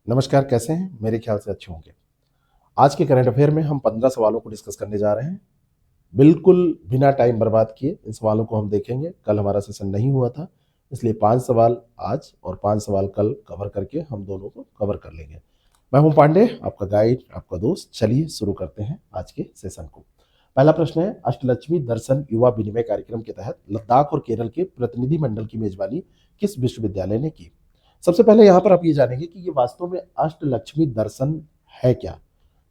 नमस्कार, कैसे हैं? मेरे ख्याल से अच्छे होंगे। आज के करंट अफेयर में हम 15 सवालों को डिस्कस करने जा रहे हैं। बिल्कुल बिना टाइम बर्बाद किए इन सवालों को हम देखेंगे। कल हमारा सेशन नहीं हुआ था, इसलिए 5 सवाल आज और 5 सवाल कल कवर करके हम दोनों को कवर कर लेंगे। मैं हूं पांडे, आपका गाइड, आपका दोस्त। चलिए शुरू करते हैं आज के सेशन को। पहला प्रश्न है, अष्टलक्ष्मी दर्शन युवा विनिमय कार्यक्रम के तहत लद्दाख और केरल के प्रतिनिधि मंडल की मेजबानी किस विश्वविद्यालय ने की? सबसे पहले यहाँ पर आप ये जानेंगे कि ये वास्तव में अष्टलक्ष्मी दर्शन है क्या।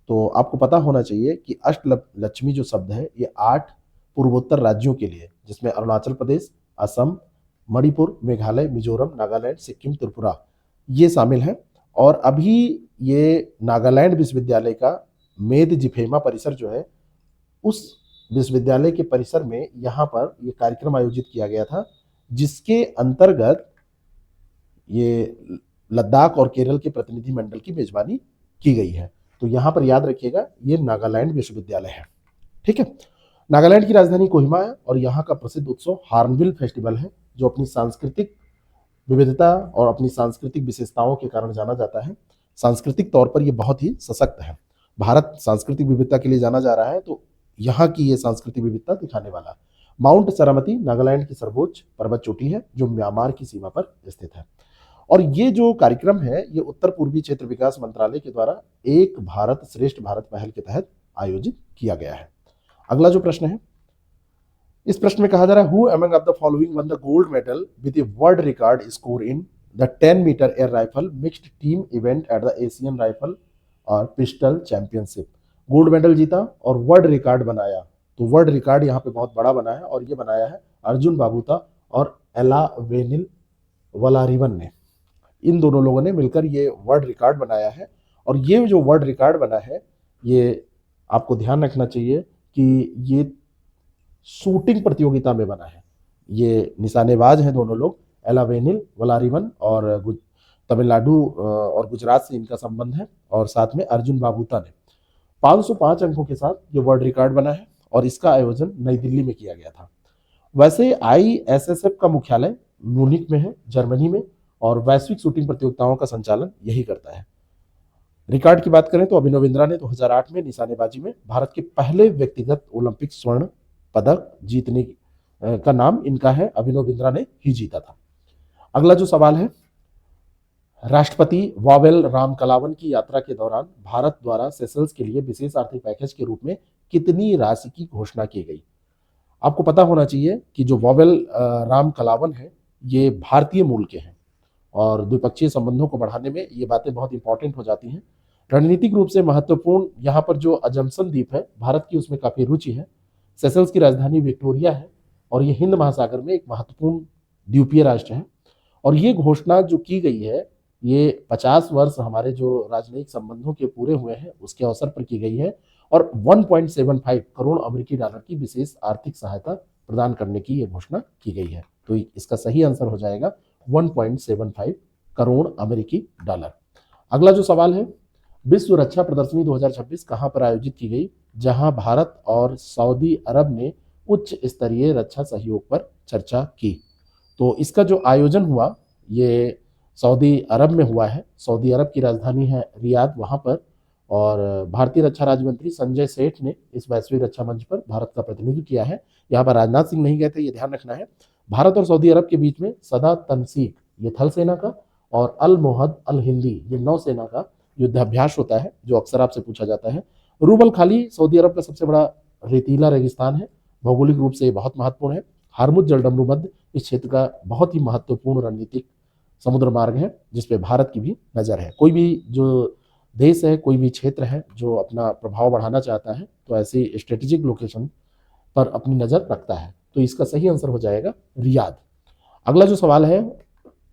तो आपको पता होना चाहिए कि अष्टलक्ष्मी जो शब्द है ये 8 पूर्वोत्तर राज्यों के लिए, जिसमें अरुणाचल प्रदेश, असम, मणिपुर, मेघालय, मिजोरम, नागालैंड, सिक्किम, त्रिपुरा ये शामिल हैं। और अभी ये नागालैंड विश्वविद्यालय का मेदजिफेमा परिसर जो है, उस विश्वविद्यालय के परिसर में यहाँ पर ये कार्यक्रम आयोजित किया गया था, जिसके अंतर्गत ये लद्दाख और केरल के प्रतिनिधि मंडल की मेजबानी की गई है। तो यहां पर याद रखिएगा, ये नागालैंड विश्वविद्यालय है। ठीक है। नागालैंड की राजधानी कोहिमा है और यहाँ का प्रसिद्ध उत्सव हार्नबिल फेस्टिवल है, जो अपनी सांस्कृतिक विविधता और अपनी सांस्कृतिक विशेषताओं के कारण जाना जाता है। सांस्कृतिक तौर पर यह बहुत ही सशक्त है। भारत सांस्कृतिक विविधता के लिए जाना जा रहा है, तो यहाँ की ये सांस्कृतिक विविधता दिखाने वाला। माउंट सरामती नागालैंड की सर्वोच्च पर्वत चोटी है, जो म्यांमार की सीमा पर स्थित है। और ये जो कार्यक्रम है, ये उत्तर पूर्वी क्षेत्र विकास मंत्रालय के द्वारा एक भारत श्रेष्ठ भारत पहल के तहत आयोजित किया गया है। अगला जो प्रश्न है, इस प्रश्न में कहा जा रहा है, who among of the following won the gold medal with a world record score in the 10 metre air rifle mixed team event at the Asian rifle और पिस्टल चैंपियनशिप। गोल्ड मेडल जीता और वर्ल्ड रिकॉर्ड बनाया। तो world record यहाँ पे बहुत बड़ा बना है और ये बनाया है अर्जुन बाबूता और एला वेनिल वलारिवन ने। इन दोनों लोगों ने मिलकर ये वर्ल्ड रिकॉर्ड बनाया है। और ये जो वर्ल्ड रिकॉर्ड बना है, ये आपको ध्यान रखना चाहिए कि ये शूटिंग प्रतियोगिता में बना है। ये निशानेबाज हैं दोनों लोग, एलावेनिल वलारिवन, और तमिलनाडु और गुजरात से इनका संबंध है। और साथ में अर्जुन बाबूता ने 505 अंकों के साथ ये वर्ल्ड रिकॉर्ड बना है और इसका आयोजन नई दिल्ली में किया गया था। वैसे ISSF का मुख्यालय म्यूनिख में है, जर्मनी में, और वैश्विक शूटिंग प्रतियोगिताओं का संचालन यही करता है। रिकॉर्ड की बात करें तो अभिनव बिंद्रा ने 2008 में निशानेबाजी में भारत के पहले व्यक्तिगत ओलंपिक स्वर्ण पदक जीतने का नाम इनका है। अभिनव बिंद्रा ने ही जीता था। अगला जो सवाल है, राष्ट्रपति वावेल रामकलावन की यात्रा के दौरान भारत द्वारा सेशल्स के लिए विशेष आर्थिक पैकेज के रूप में कितनी राशि की घोषणा की गई? आपको पता होना चाहिए कि जो वावेल रामकलावन है, ये भारतीय मूल के हैं और द्विपक्षीय संबंधों को बढ़ाने में ये बातें बहुत इंपॉर्टेंट हो जाती हैं। रणनीतिक रूप से महत्वपूर्ण यहाँ पर जो अजम्पशन द्वीप है भारत की, उसमें काफ़ी रुचि है। सेशल्स की राजधानी विक्टोरिया है और ये हिंद महासागर में एक महत्वपूर्ण द्वीपीय राष्ट्र है। और ये घोषणा जो की गई है, ये 50 वर्ष हमारे जो राजनयिक संबंधों के पूरे हुए हैं उसके अवसर पर की गई है। और 1.75 करोड़ अमेरिकी डॉलर की विशेष आर्थिक सहायता प्रदान करने की ये घोषणा की गई है। तो इसका सही आंसर हो जाएगा 1.75 करोड़ अमेरिकी डॉलर। अगला जो सवाल है, विश्व रक्षा प्रदर्शनी 2026 कहां पर आयोजित की गई, जहां भारत और सऊदी अरब ने उच्च स्तरीय रक्षा सहयोग पर चर्चा की? तो इसका जो आयोजन हुआ, ये सऊदी अरब में हुआ है। सऊदी अरब की राजधानी है रियाद, वहां पर। और भारतीय रक्षा राज्य मंत्री संजय सेठ ने इस वैश्विक रक्षा मंच पर भारत का प्रतिनिधित्व किया है। यहाँ पर राजनाथ सिंह नहीं गए थे, ये ध्यान रखना है। भारत और सऊदी अरब के बीच में सदा तनसीक, ये थल सेना का, और अल मोहद अल हिंदी, ये नौसेना का युद्धाभ्यास होता है, जो अक्सर आपसे पूछा जाता है। रूबल खाली सऊदी अरब का सबसे बड़ा रेतीला रेगिस्तान है, भौगोलिक रूप से बहुत महत्वपूर्ण है। हार्मुज जलडमरू मध्य इस क्षेत्र का बहुत ही महत्वपूर्ण रणनीतिक समुद्र मार्ग है, जिसपे भारत की भी नजर है। कोई भी जो देश है, कोई भी क्षेत्र है जो अपना प्रभाव बढ़ाना चाहता है, तो ऐसी स्ट्रेटेजिक लोकेशन पर अपनी नजर रखता है। तो इसका सही आंसर हो जाएगा रियाद। अगला जो सवाल है,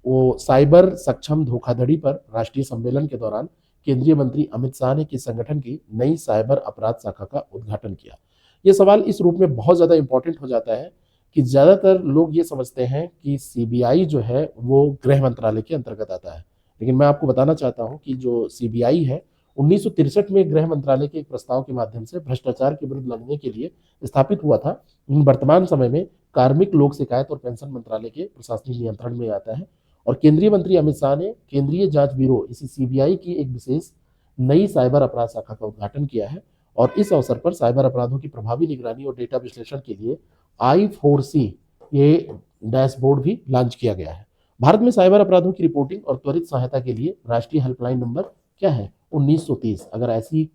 वो साइबर सक्षम धोखाधड़ी पर राष्ट्रीय सम्मेलन के दौरान केंद्रीय मंत्री अमित शाह ने किस संगठन की नई साइबर अपराध शाखा का उद्घाटन किया? ये सवाल इस रूप में बहुत ज्यादा इंपॉर्टेंट हो जाता है कि ज्यादातर लोग ये समझते हैं कि CBI जो है वो गृह मंत्रालय के अंतर्गत आता है। लेकिन मैं आपको बताना चाहता हूं कि जो CBI है, 1963 में गृह मंत्रालय के एक प्रस्ताव के माध्यम से भ्रष्टाचार के विरुद्ध लड़ने के लिए स्थापित हुआ था। वर्तमान समय में कार्मिक लोक शिकायत और पेंशन मंत्रालय के प्रशासनिक नियंत्रण में आता है। और केंद्रीय मंत्री अमित शाह ने केंद्रीय जांच ब्यूरो इसी सीबीआई की एक विशेष नई साइबर अपराध शाखा का उद्घाटन किया है। और इस अवसर पर साइबर अपराधों की प्रभावी निगरानी और डेटा विश्लेषण के लिए I4C ये डैशबोर्ड भी लॉन्च किया गया है। भारत में साइबर अपराधों की रिपोर्टिंग और त्वरित सहायता के लिए राष्ट्रीय हेल्पलाइन नंबर क्या है? 1930। अगर ऐसी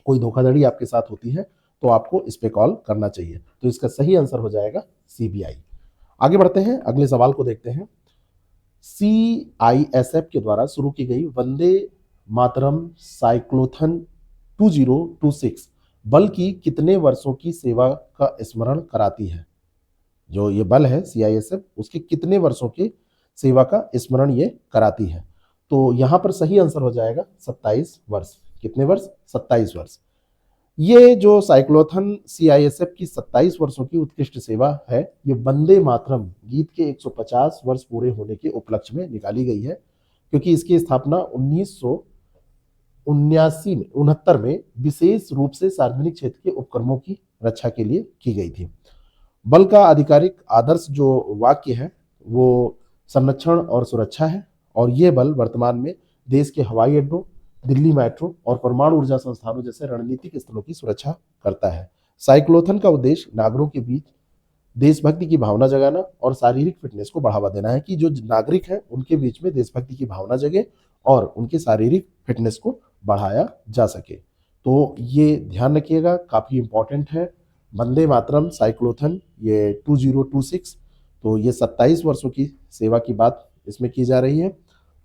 कोई धोखाधड़ी आपके साथ होती है तो आपको इस पे कॉल करना चाहिए। तो इसका सही आंसर हो जाएगा सीबीआई। आगे बढ़ते हैं, अगले सवाल को देखते हैं। CISF के द्वारा शुरू की गई वंदे मातरम साइक्लोथन 2026 बल की कितने वर्षों की सेवा का स्मरण कराती है? जो ये बल है CISF, उसके कितने वर्षों की सेवा का स्मरण ये कराती है? तो यहां पर सही आंसर हो जाएगा 27 वर्ष। कितने वर्ष? 27 वर्ष। ये जो साइक्लोथन CISF की 27 वर्षों की उत्कृष्ट सेवा है, ये वंदे मातरम गीत के 150 वर्ष पूरे होने के उपलक्ष्य में निकाली गई है, क्योंकि इसकी स्थापना 1969 में विशेष रूप से सार्वजनिक क्षेत्र के उपक्रमों की रक्षा के लिए की गई थी। बल का आधिकारिक आदर्श जो वाक्य है वो संरक्षण और सुरक्षा है, और ये बल वर्तमान में देश के हवाई अड्डों, दिल्ली मेट्रो और परमाणु ऊर्जा संस्थानों जैसे रणनीतिक स्थलों की सुरक्षा करता है। साइक्लोथन का उद्देश्य नागरिकों के बीच देशभक्ति की भावना जगाना और शारीरिक फिटनेस को बढ़ावा देना है, कि जो नागरिक हैं उनके बीच में देशभक्ति की भावना जगे और उनके शारीरिक फिटनेस को बढ़ाया जा सके। तो ये ध्यान रखिएगा, काफी इंपॉर्टेंट है। वंदे मातरम साइक्लोथन ये 2026, तो ये 27 वर्षों की सेवा की बात इसमें की जा रही है,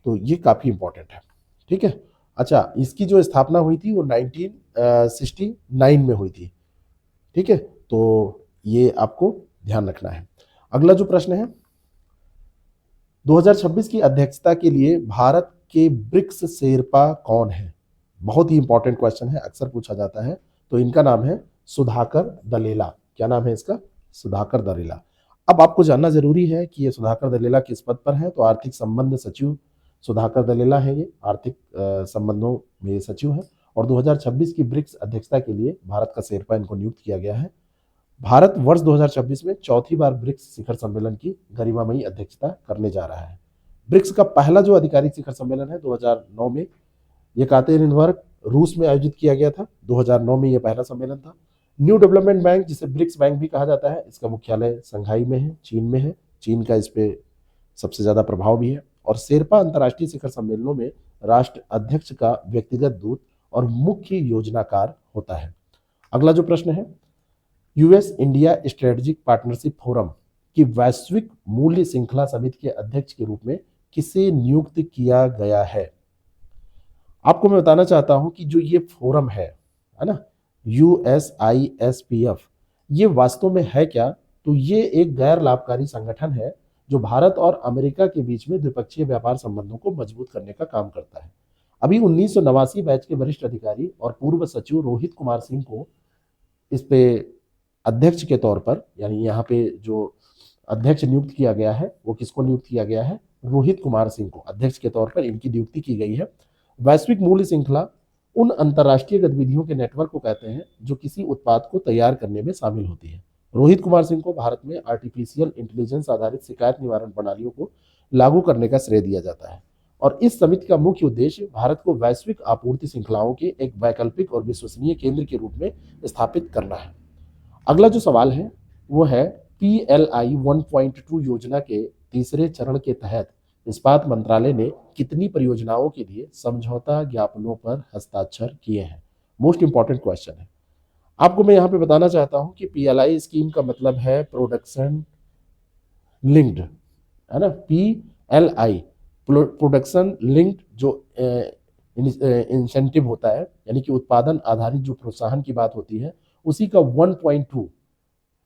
तो ये काफी इंपॉर्टेंट है। ठीक है। अच्छा, इसकी जो स्थापना हुई थी वो 1969 में हुई थी। ठीक है, तो ये आपको ध्यान रखना है। अगला जो प्रश्न है, 2026 की अध्यक्षता के लिए भारत के ब्रिक्स शेरपा कौन है? बहुत ही इंपॉर्टेंट क्वेश्चन है, अक्सर पूछा जाता है। तो इनका नाम है सुधाकर दलेला। क्या नाम है इसका? सुधाकर दलेला। अब आपको जानना जरूरी है कि ये सुधाकर दलेला किस पद पर है। तो आर्थिक संबंध सचिव सुधाकर दलेला है, ये आर्थिक संबंधों में सचिव है। और 2026 की ब्रिक्स अध्यक्षता के लिए भारत का शेरपा इनको नियुक्त किया गया है। भारत वर्ष 2026 में चौथी बार ब्रिक्स शिखर सम्मेलन की गरिमामयी अध्यक्षता करने जा रहा है। ब्रिक्स का पहला जो आधिकारिक शिखर सम्मेलन है 2009 में येकातेरिनबर्ग रूस में आयोजित किया गया था। 2009 में यह पहला सम्मेलन था। न्यू डेवलपमेंट बैंक, जिसे ब्रिक्स बैंक भी कहा जाता है, इसका मुख्यालय संघाई में है, चीन में है। चीन का इस पे सबसे ज्यादा प्रभाव भी है। और शेरपा अंतर्राष्ट्रीय शिखर सम्मेलनों में राष्ट्र अध्यक्ष का व्यक्तिगत दूत और मुख्य योजनाकार होता है। अगला जो प्रश्न है, US India strategic partnership forum की वैश्विक मूल्य श्रृंखला समिति के अध्यक्ष के रूप में किसे नियुक्त किया गया है? आपको मैं बताना चाहता हूं कि जो ये फोरम है ना, USISPF, ये वास्तव में है क्या? तो ये एक गैर लाभकारी संगठन है जो भारत और अमेरिका के बीच में द्विपक्षीय व्यापार संबंधों को मजबूत करने का काम करता है। अभी 1989 बैच के वरिष्ठ अधिकारी और पूर्व सचिव रोहित कुमार सिंह को इस पे अध्यक्ष के तौर पर, यानी यहाँ पे जो अध्यक्ष नियुक्त किया गया है वो किसको नियुक्त किया गया है? रोहित कुमार सिंह को अध्यक्ष के तौर पर इनकी नियुक्ति की गई है। वैश्विक मूल्य श्रृंखला उन अंतर्राष्ट्रीय गतिविधियों के नेटवर्क को कहते हैं जो किसी उत्पाद को तैयार करने में शामिल होती है। रोहित कुमार सिंह को भारत में आर्टिफिशियल इंटेलिजेंस आधारित शिकायत निवारण प्रणालियों को लागू करने का श्रेय दिया जाता है। और इस समिति का मुख्य उद्देश्य भारत को वैश्विक आपूर्ति श्रृंखलाओं के एक वैकल्पिक और विश्वसनीय केंद्र के रूप में स्थापित करना है। अगला जो सवाल है वो है, PLI 1.2 योजना के तीसरे चरण के तहत इस्पात मंत्रालय ने कितनी परियोजनाओं के लिए समझौता ज्ञापनों पर हस्ताक्षर किए हैं? मोस्ट इंपॉर्टेंट क्वेश्चन है। आपको मैं यहाँ पे बताना चाहता हूँ कि PLI स्कीम का मतलब है प्रोडक्शन लिंक्ड, है ना। PLI प्रोडक्शन लिंक्ड जो इंसेंटिव होता है, यानी कि उत्पादन आधारित जो प्रोत्साहन की बात होती है, उसी का 1.2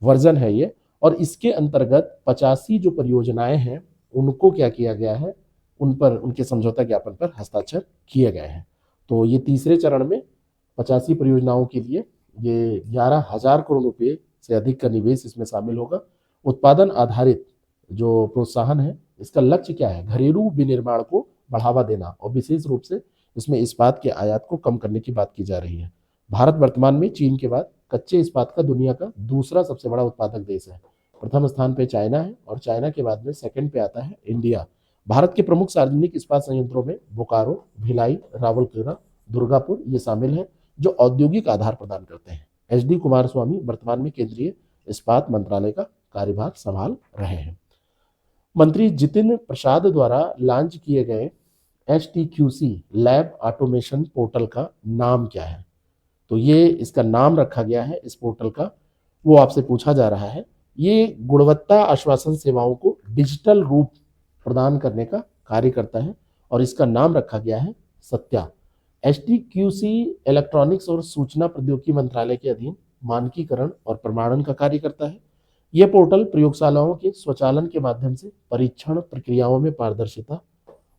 वर्जन है ये। और इसके अंतर्गत 85 जो परियोजनाएं हैं उनको क्या किया गया है, उन पर उनके समझौता ज्ञापन पर हस्ताक्षर किए गए हैं। तो ये तीसरे चरण में 85 परियोजनाओं के लिए ये 11,000 करोड़ रुपए से अधिक का निवेश इसमें शामिल होगा। उत्पादन आधारित जो प्रोत्साहन है, इसका लक्ष्य क्या है? घरेलू विनिर्माण को बढ़ावा देना, और विशेष रूप से इसमें इस्पात के आयात को कम करने की बात की जा रही है। भारत वर्तमान में चीन के बाद कच्चे इस्पात का दुनिया का दूसरा सबसे बड़ा उत्पादक देश है। प्रथम स्थान पे चाइना है और चाइना के बाद में सेकंड पे आता है इंडिया। भारत के प्रमुख सार्वजनिक इस्पात संयंत्रों में बोकारो, भिलाई, रावलकेला, दुर्गापुर ये शामिल हैं, जो औद्योगिक आधार प्रदान करते हैं। एच डी कुमारस्वामी वर्तमान में केंद्रीय इस्पात मंत्रालय का कार्यभार संभाल रहे हैं। मंत्री जितिन प्रसाद द्वारा लॉन्च किए गए HTQC लैब ऑटोमेशन पोर्टल का नाम क्या है? तो ये इसका नाम रखा गया है इस पोर्टल का, वो आपसे पूछा जा रहा है। ये गुणवत्ता आश्वासन सेवाओं को डिजिटल रूप प्रदान करने का कार्य करता है और इसका नाम रखा गया है सत्या। HTQC इलेक्ट्रॉनिक्स और सूचना प्रौद्योगिकी मंत्रालय के अधीन मानकीकरण और प्रमाणन का कार्य करता है। यह पोर्टल प्रयोगशालाओं के स्वचालन के माध्यम से परीक्षण प्रक्रियाओं में पारदर्शिता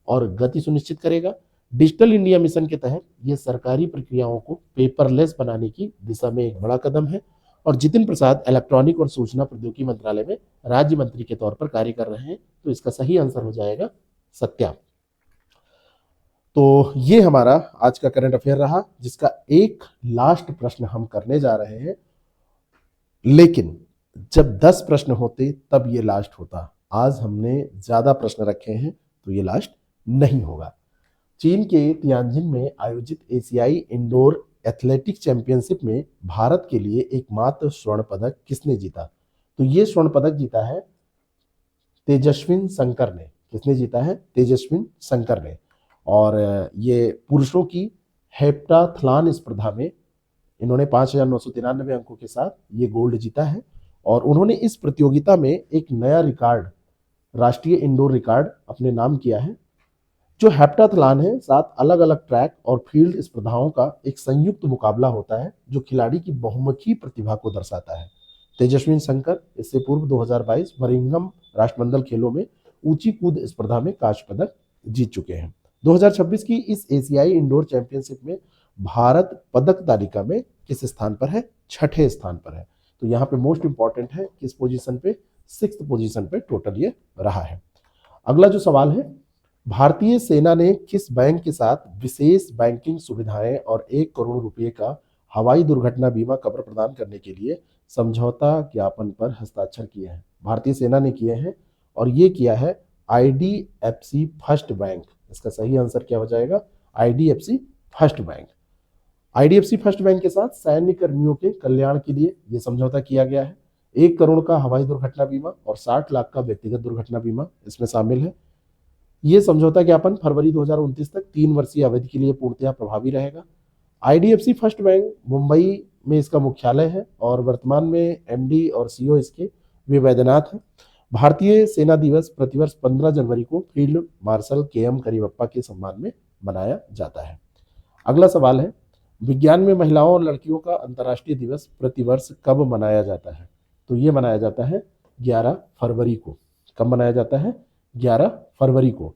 और गति सुनिश्चित करेगा। डिजिटल इंडिया मिशन के तहत यह सरकारी प्रक्रियाओं को पेपरलेस बनाने की दिशा में एक बड़ा कदम है और जितिन प्रसाद इलेक्ट्रॉनिक और सूचना प्रौद्योगिकी मंत्रालय में राज्य मंत्री के तौर पर कार्य कर रहे हैं, तो इसका सही आंसर हो जाएगा सत्या। तो ये हमारा आज का करंट अफेयर रहा, जिसका एक लास्ट प्रश्न हम करने जा रहे हैं, लेकिन जब 10 प्रश्न होते तब ये लास्ट होता। आज हमने ज्यादा प्रश्न रखे हैं तो ये लास्ट नहीं होगा। चीन के तियानजिन में आयोजित एशियाई इंडोर एथलेटिक्स चैंपियनशिप में भारत के लिए एकमात्र स्वर्ण पदक किसने जीता? तो ये स्वर्ण पदक जीता है तेजस्विन शंकर ने। किसने जीता है? तेजस्विन शंकर ने। और ये पुरुषों की हेप्टाथलॉन स्पर्धा में इन्होंने 5,993 अंकों के साथ ये गोल्ड जीता है और उन्होंने इस प्रतियोगिता में एक नया रिकॉर्ड, राष्ट्रीय इंडोर रिकॉर्ड अपने नाम किया है। जो हेप्टाथलॉन है 7 अलग अलग ट्रैक और फील्ड स्पर्धाओं का एक संयुक्त मुकाबला होता है, जो खिलाड़ी की बहुमुखी प्रतिभा को दर्शाता है। तेजस्विन शंकर इससे पूर्व 2022 बर्मिंघम राष्ट्रमंडल खेलों में ऊंची कूद स्पर्धा में कांस्य पदक जीत चुके हैं। 2026 की इस एशियाई इंडोर चैंपियनशिप में भारत पदक तालिका में किस स्थान पर है? 6ठे स्थान पर है। तो यहाँ पे मोस्ट इंपॉर्टेंट है किस पोजीशन पे? 6th पोजीशन पे टोटल ये रहा है। अगला जो सवाल है, भारतीय सेना ने किस बैंक के साथ विशेष बैंकिंग सुविधाएं और 1 करोड़ रुपए का हवाई दुर्घटना बीमा कवर प्रदान करने के लिए समझौता ज्ञापन पर हस्ताक्षर किए हैं? भारतीय सेना ने किए हैं और ये किया है IDFC फर्स्ट बैंक। इसका सही आंसर क्या हो जाएगा? IDFC first bank. IDFC first bank के साथ सैन्य कर्मियों के कल्याण के लिए यह समझौता किया गया है। 1 करोड़ का हवाई दुर्घटना बीमा और 60 लाख का व्यक्तिगत दुर्घटना बीमा इसमें शामिल है। यह समझौता ज्ञापन फरवरी 2029 तक 3 वर्षीय अवधि के लिए पूर्णतः प्रभावी रहेगा। IDFC फर्स्ट बैंक मुंबई में इसका मुख्यालय है और वर्तमान में MD और CEO इसके वे वैद्यनाथ हैं। भारतीय सेना दिवस प्रतिवर्ष 15 जनवरी को फील्ड मार्शल KM करीबप्पा के सम्मान में मनाया जाता है। अगला सवाल है, विज्ञान में महिलाओं और लड़कियों का अंतर्राष्ट्रीय दिवस प्रतिवर्ष कब मनाया जाता है? तो ये मनाया जाता है 11 फरवरी को। कब मनाया जाता है? 11 फरवरी को।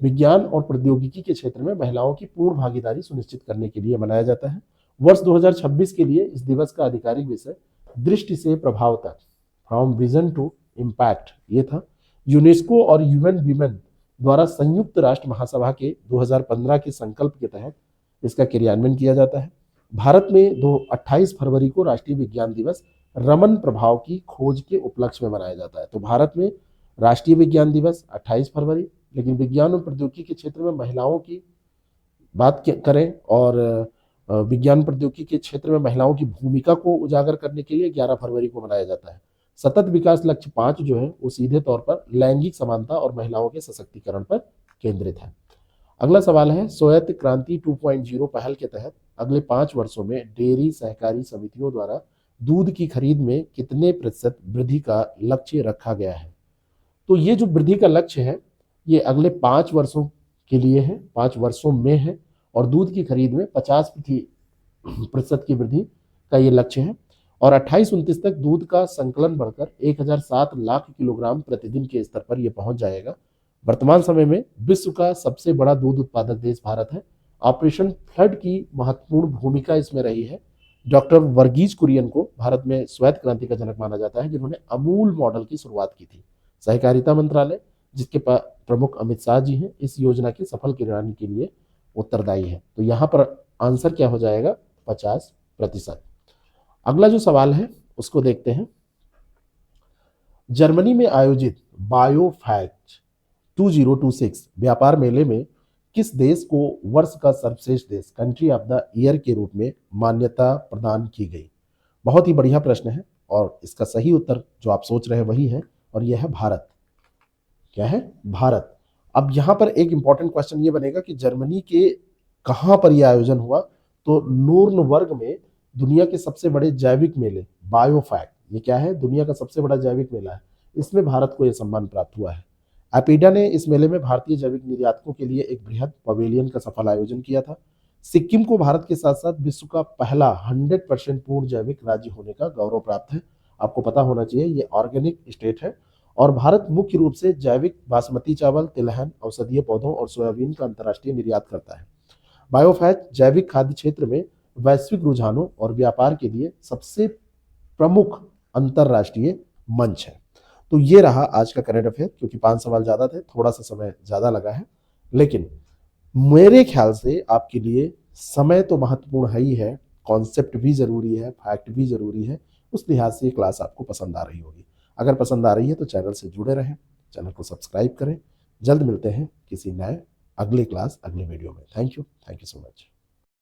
विज्ञान और प्रौद्योगिकी के क्षेत्र में महिलाओं की पूर्ण भागीदारी सुनिश्चित करने के लिए मनाया जाता है। वर्ष 2026 के लिए इस दिवस का आधिकारिक विषय दृष्टि से प्रभाव तक, फ्रॉम विजन टू इम्पैक्ट, ये था। यूनेस्को और UN वीमेन द्वारा संयुक्त राष्ट्र महासभा के 2015 के संकल्प के तहत इसका क्रियान्वयन किया जाता है। भारत में 28 फरवरी को राष्ट्रीय विज्ञान दिवस रमन प्रभाव की खोज के उपलक्ष्य में मनाया जाता है। तो भारत में राष्ट्रीय विज्ञान दिवस 28 फरवरी, लेकिन विज्ञान और प्रौद्योगिकी के क्षेत्र में महिलाओं की बात करें और विज्ञान प्रौद्योगिकी के क्षेत्र में महिलाओं की भूमिका को उजागर करने के लिए 11 फरवरी को मनाया जाता है। सतत विकास लक्ष्य 5 जो है वो सीधे तौर पर लैंगिक समानता और महिलाओं के सशक्तिकरण पर केंद्रित है। अगला सवाल है, स्वायत्त क्रांति 2.0 पहल के तहत अगले 5 वर्षों में डेयरी सहकारी समितियों द्वारा दूध की खरीद में कितने प्रतिशत वृद्धि का लक्ष्य रखा गया है? तो ये जो वृद्धि का लक्ष्य है ये अगले 5 वर्षों के लिए है, 5 वर्षों में है और दूध की खरीद में 50% की वृद्धि का ये लक्ष्य है और 28-29 तक दूध का संकलन बढ़कर 1007 लाख किलोग्राम प्रतिदिन के स्तर पर यह पहुंच जाएगा। वर्तमान समय में विश्व का सबसे बड़ा दूध उत्पादक देश भारत है। ऑपरेशन फ्लड की महत्वपूर्ण भूमिका इसमें रही है। डॉक्टर वर्गीज कुरियन को भारत में स्वायत्त क्रांति का जनक माना जाता है, जिन्होंने अमूल मॉडल की शुरुआत की थी। सहकारिता मंत्रालय, जिसके प्रमुख अमित शाह जी हैं, इस योजना के सफल क्रियान्वयन के लिए उत्तरदायी है। तो यहाँ पर आंसर क्या हो जाएगा? 50%। अगला जो सवाल है उसको देखते हैं। जर्मनी में आयोजित बायोफैक्ट 2026 व्यापार मेले में किस देश को वर्ष का सर्वश्रेष्ठ देश, कंट्री ऑफ द ईयर के रूप में मान्यता प्रदान की गई? बहुत ही बढ़िया प्रश्न है और इसका सही उत्तर जो आप सोच रहे हैं वही है, और यह है भारत। क्या है? भारत। अब यहां पर एक इंपॉर्टेंट क्वेश्चन ये बनेगा कि जर्मनी के कहां पर यह आयोजन हुआ? तो नूर्नबर्ग में दुनिया के सबसे बड़े जैविक मेले बायोफैक्ट, ये क्या है? दुनिया का सबसे बड़ा जैविक मेला है, इसमें भारत को यह सम्मान प्राप्त हुआ है। एपीडा ने इस मेले में भारतीय जैविक निर्यातकों के लिए एक बृहद पवेलियन का सफल आयोजन किया था। सिक्किम को भारत के साथ साथ विश्व का पहला 100% पूर्ण जैविक राज्य होने का गौरव प्राप्त है। आपको पता होना चाहिए ये ऑर्गेनिक स्टेट है और भारत मुख्य रूप से जैविक बासमती चावल, तिलहन, औषधीय पौधों और सोयाबीन का अंतर्राष्ट्रीय निर्यात करता है। बायोफैट जैविक खाद्य क्षेत्र में वैश्विक रुझानों और व्यापार के लिए सबसे प्रमुख अंतर्राष्ट्रीय मंच है। तो ये रहा आज का करंट अफेयर। क्योंकि 5 सवाल ज्यादा थे, थोड़ा सा समय ज्यादा लगा है, लेकिन मेरे ख्याल से आपके लिए समय तो महत्वपूर्ण है ही है, कॉन्सेप्ट भी जरूरी है, फैक्ट भी जरूरी है। उस लिहाज से ये क्लास आपको पसंद आ रही होगी। अगर पसंद आ रही है तो चैनल से जुड़े रहें, चैनल को सब्सक्राइब करें। जल्द मिलते हैं किसी नए अगले क्लास, अगले वीडियो में। Thank you so much.